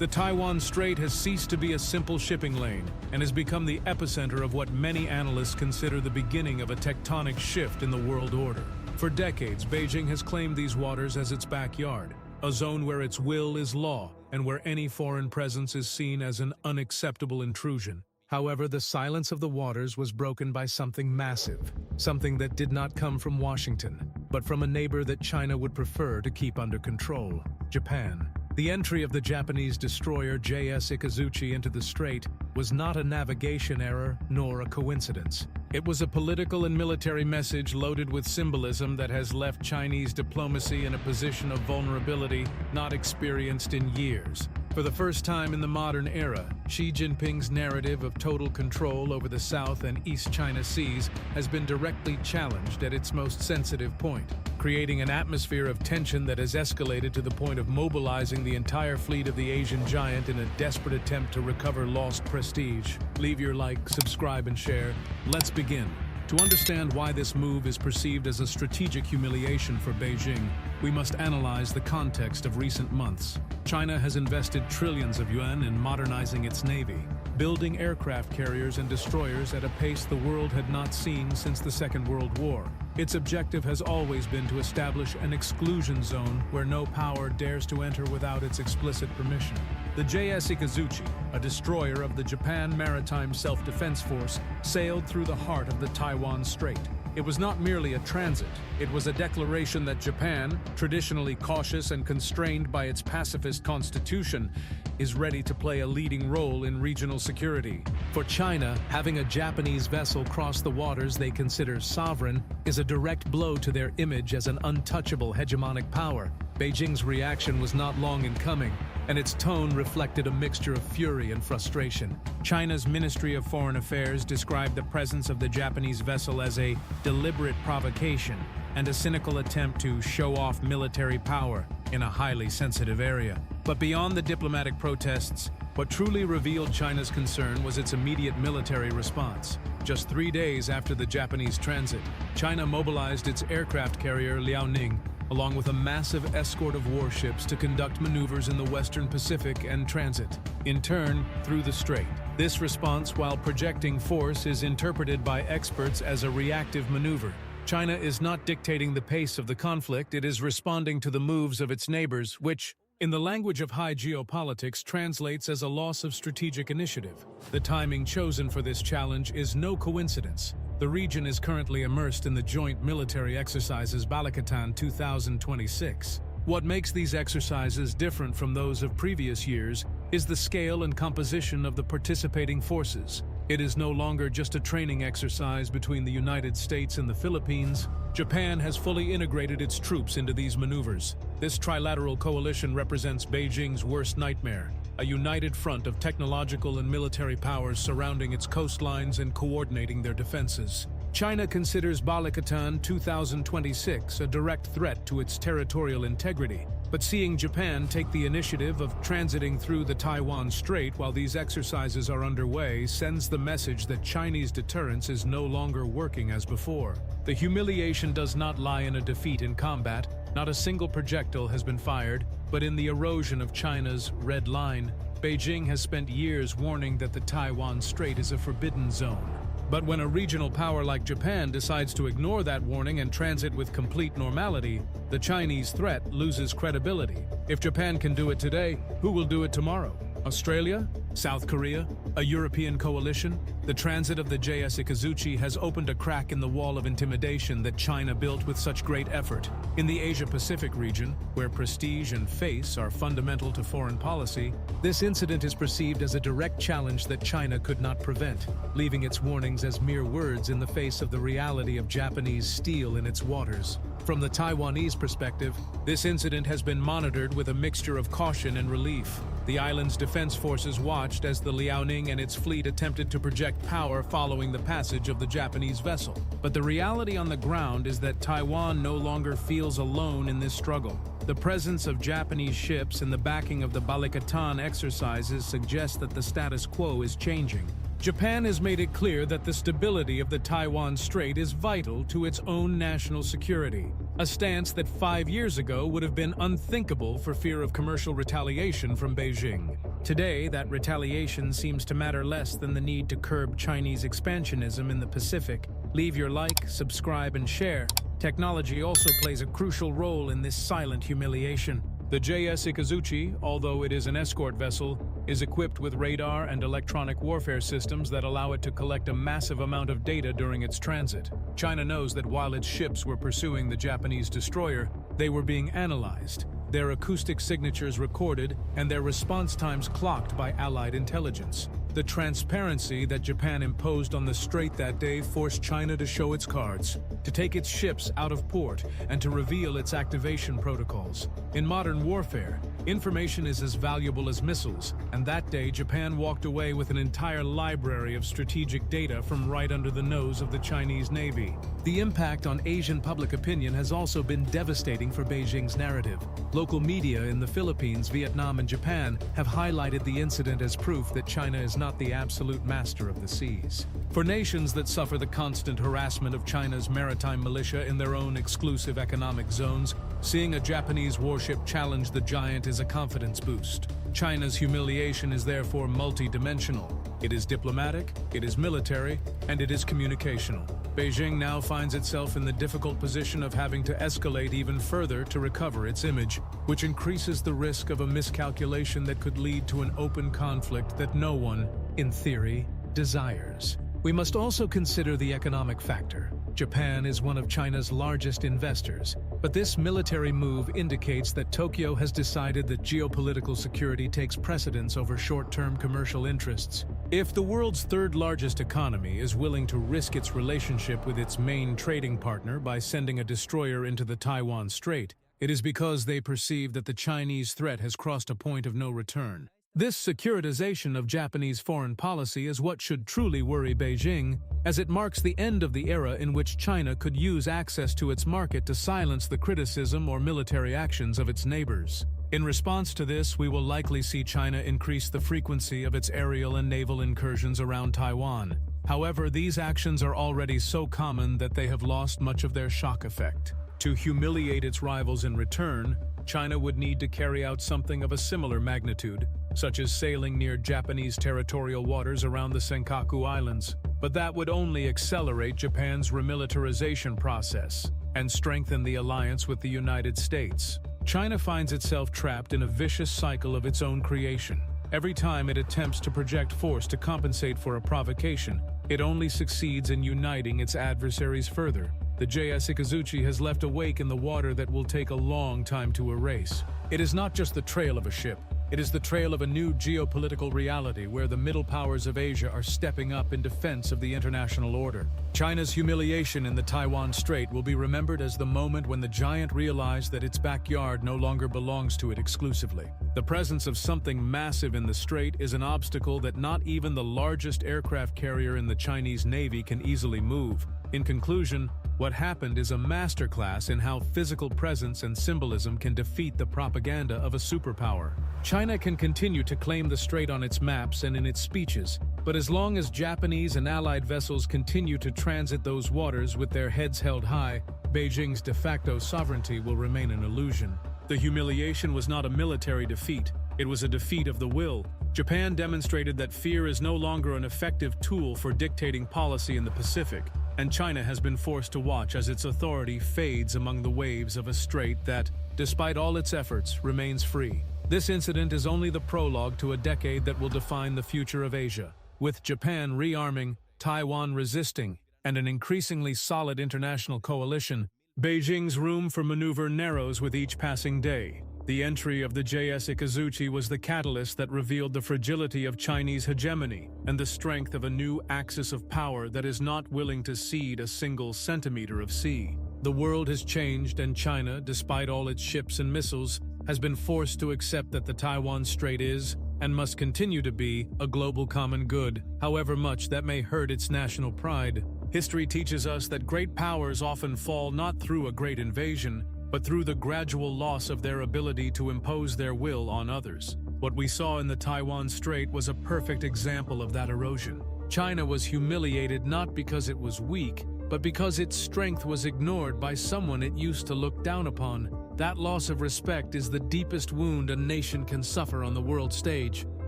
The Taiwan Strait has ceased to be a simple shipping lane and has become the epicenter of what many analysts consider the beginning of a tectonic shift in the world order. For decades, Beijing has claimed these waters as its backyard, a zone where its will is law and where any foreign presence is seen as an unacceptable intrusion. However, the silence of the waters was broken by something massive, something that did not come from Washington, but from a neighbor that China would prefer to keep under control: Japan. The entry of the Japanese destroyer JS Ikazuchi into the strait was not a navigation error nor a coincidence. It was a political and military message loaded with symbolism that has left Chinese diplomacy in a position of vulnerability not experienced in years. For the first time in the modern era, Xi Jinping's narrative of total control over the South and East China Seas has been directly challenged at its most sensitive point, creating an atmosphere of tension that has escalated to the point of mobilizing the entire fleet of the Asian giant in a desperate attempt to recover lost prestige. Leave your like, subscribe, and share. Let's begin. To understand why this move is perceived as a strategic humiliation for Beijing, we must analyze the context of recent months. China has invested trillions of yuan in modernizing its navy, building aircraft carriers and destroyers at a pace the world had not seen since the Second World War. Its objective has always been to establish an exclusion zone where no power dares to enter without its explicit permission. The JS Ikazuchi, a destroyer of the Japan Maritime Self-Defense Force, sailed through the heart of the Taiwan Strait. It was not merely a transit, it was a declaration that Japan, traditionally cautious and constrained by its pacifist constitution, is ready to play a leading role in regional security. For China, having a Japanese vessel cross the waters they consider sovereign is a direct blow to their image as an untouchable hegemonic power. Beijing's reaction was not long in coming, and its tone reflected a mixture of fury and frustration. China's Ministry of Foreign Affairs described the presence of the Japanese vessel as a deliberate provocation and a cynical attempt to show off military power in a highly sensitive area. But beyond the diplomatic protests, what truly revealed China's concern was its immediate military response. Just 3 days after the Japanese transit, China mobilized its aircraft carrier Liaoning, along with a massive escort of warships to conduct maneuvers in the Western Pacific and transit, in turn, through the strait. This response, while projecting force, is interpreted by experts as a reactive maneuver. China is not dictating the pace of the conflict, it is responding to the moves of its neighbors, which, in the language of high geopolitics, translates as a loss of strategic initiative. The timing chosen for this challenge is no coincidence. The region is currently immersed in the joint military exercises Balikatan 2026. What makes these exercises different from those of previous years is the scale and composition of the participating forces. It is no longer just a training exercise between the United States and the Philippines. Japan has fully integrated its troops into these maneuvers. This trilateral coalition represents Beijing's worst nightmare, a united front of technological and military powers surrounding its coastlines and coordinating their defenses. China considers Balikatan 2026 a direct threat to its territorial integrity, but seeing Japan take the initiative of transiting through the Taiwan Strait while these exercises are underway sends the message that Chinese deterrence is no longer working as before. The humiliation does not lie in a defeat in combat. Not a single projectile has been fired, but in the erosion of China's red line. Beijing has spent years warning that the Taiwan Strait is a forbidden zone. But when a regional power like Japan decides to ignore that warning and transit with complete normality, the Chinese threat loses credibility. If Japan can do it today, who will do it tomorrow? Australia? South Korea? A European coalition? The transit of the JS Ikazuchi has opened a crack in the wall of intimidation that China built with such great effort. In the Asia-Pacific region, where prestige and face are fundamental to foreign policy, this incident is perceived as a direct challenge that China could not prevent, leaving its warnings as mere words in the face of the reality of Japanese steel in its waters. From the Taiwanese perspective, this incident has been monitored with a mixture of caution and relief. The island's defense forces watched as the Liaoning and its fleet attempted to project power following the passage of the Japanese vessel. But the reality on the ground is that Taiwan no longer feels alone in this struggle. The presence of Japanese ships and the backing of the Balikatan exercises suggests that the status quo is changing. Japan has made it clear that the stability of the Taiwan Strait is vital to its own national security. a stance that 5 years ago would have been unthinkable for fear of commercial retaliation from Beijing. Today, that retaliation seems to matter less than the need to curb Chinese expansionism in the Pacific. Leave your like, subscribe, and share. Technology also plays a crucial role in this silent humiliation. The JS Ikazuchi, although it is an escort vessel, is equipped with radar and electronic warfare systems that allow it to collect a massive amount of data during its transit. China knows that while its ships were pursuing the Japanese destroyer, they were being analyzed, their acoustic signatures recorded, and their response times clocked by Allied intelligence. The transparency that Japan imposed on the strait that day forced China to show its cards, to take its ships out of port, and to reveal its activation protocols. In modern warfare, information is as valuable as missiles, and that day Japan walked away with an entire library of strategic data from right under the nose of the Chinese Navy. The impact on Asian public opinion has also been devastating for Beijing's narrative. Local media in the Philippines, Vietnam, and Japan have highlighted the incident as proof that China is not the absolute master of the seas. For nations that suffer the constant harassment of China's maritime militia in their own exclusive economic zones, seeing a Japanese warship challenge the giant is a confidence boost. China's humiliation is therefore multi-dimensional. It is diplomatic, it is military, and it is communicational. Beijing now finds itself in the difficult position of having to escalate even further to recover its image, which increases the risk of a miscalculation that could lead to an open conflict that no one, in theory, desires. We must also consider the economic factor. Japan is one of China's largest investors, but this military move indicates that Tokyo has decided that geopolitical security takes precedence over short-term commercial interests. If the world's third-largest economy is willing to risk its relationship with its main trading partner by sending a destroyer into the Taiwan Strait, it is because they perceive that the Chinese threat has crossed a point of no return. This securitization of Japanese foreign policy is what should truly worry Beijing, as it marks the end of the era in which China could use access to its market to silence the criticism or military actions of its neighbors. In response to this, we will likely see China increase the frequency of its aerial and naval incursions around Taiwan. However, these actions are already so common that they have lost much of their shock effect. To humiliate its rivals in return, China would need to carry out something of a similar magnitude, such as sailing near Japanese territorial waters around the Senkaku Islands. But that would only accelerate Japan's remilitarization process and strengthen the alliance with the United States. China finds itself trapped in a vicious cycle of its own creation. Every time it attempts to project force to compensate for a provocation, it only succeeds in uniting its adversaries further. The JS Ikazuchi has left a wake in the water that will take a long time to erase. It is not just the trail of a ship. It is the trail of a new geopolitical reality where the middle powers of Asia are stepping up in defense of the international order. China's humiliation in the Taiwan Strait will be remembered as the moment when the giant realized that its backyard no longer belongs to it exclusively. The presence of something massive in the strait is an obstacle that not even the largest aircraft carrier in the Chinese Navy can easily move. In conclusion, what happened is a masterclass in how physical presence and symbolism can defeat the propaganda of a superpower. China can continue to claim the strait on its maps and in its speeches, but as long as Japanese and Allied vessels continue to transit those waters with their heads held high, Beijing's de facto sovereignty will remain an illusion. The humiliation was not a military defeat, it was a defeat of the will. Japan demonstrated that fear is no longer an effective tool for dictating policy in the Pacific, and China has been forced to watch as its authority fades among the waves of a strait that, despite all its efforts, remains free. This incident is only the prologue to a decade that will define the future of Asia. With Japan rearming, Taiwan resisting, and an increasingly solid international coalition, Beijing's room for maneuver narrows with each passing day. The entry of the JS Ikazuchi was the catalyst that revealed the fragility of Chinese hegemony and the strength of a new axis of power that is not willing to cede a single centimeter of sea. The world has changed, and China, despite all its ships and missiles, has been forced to accept that the Taiwan Strait is, and must continue to be, a global common good, however much that may hurt its national pride. History teaches us that great powers often fall not through a great invasion, but through the gradual loss of their ability to impose their will on others. What we saw in the Taiwan Strait was a perfect example of that erosion. China was humiliated not because it was weak, but because its strength was ignored by someone it used to look down upon. That loss of respect is the deepest wound a nation can suffer on the world stage,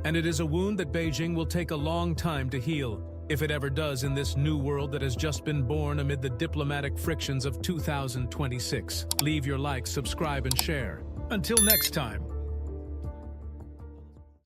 and it is a wound that Beijing will take a long time to heal, if it ever does in this new world that has just been born amid the diplomatic frictions of 2026. Leave your like, subscribe, and share. Until next time.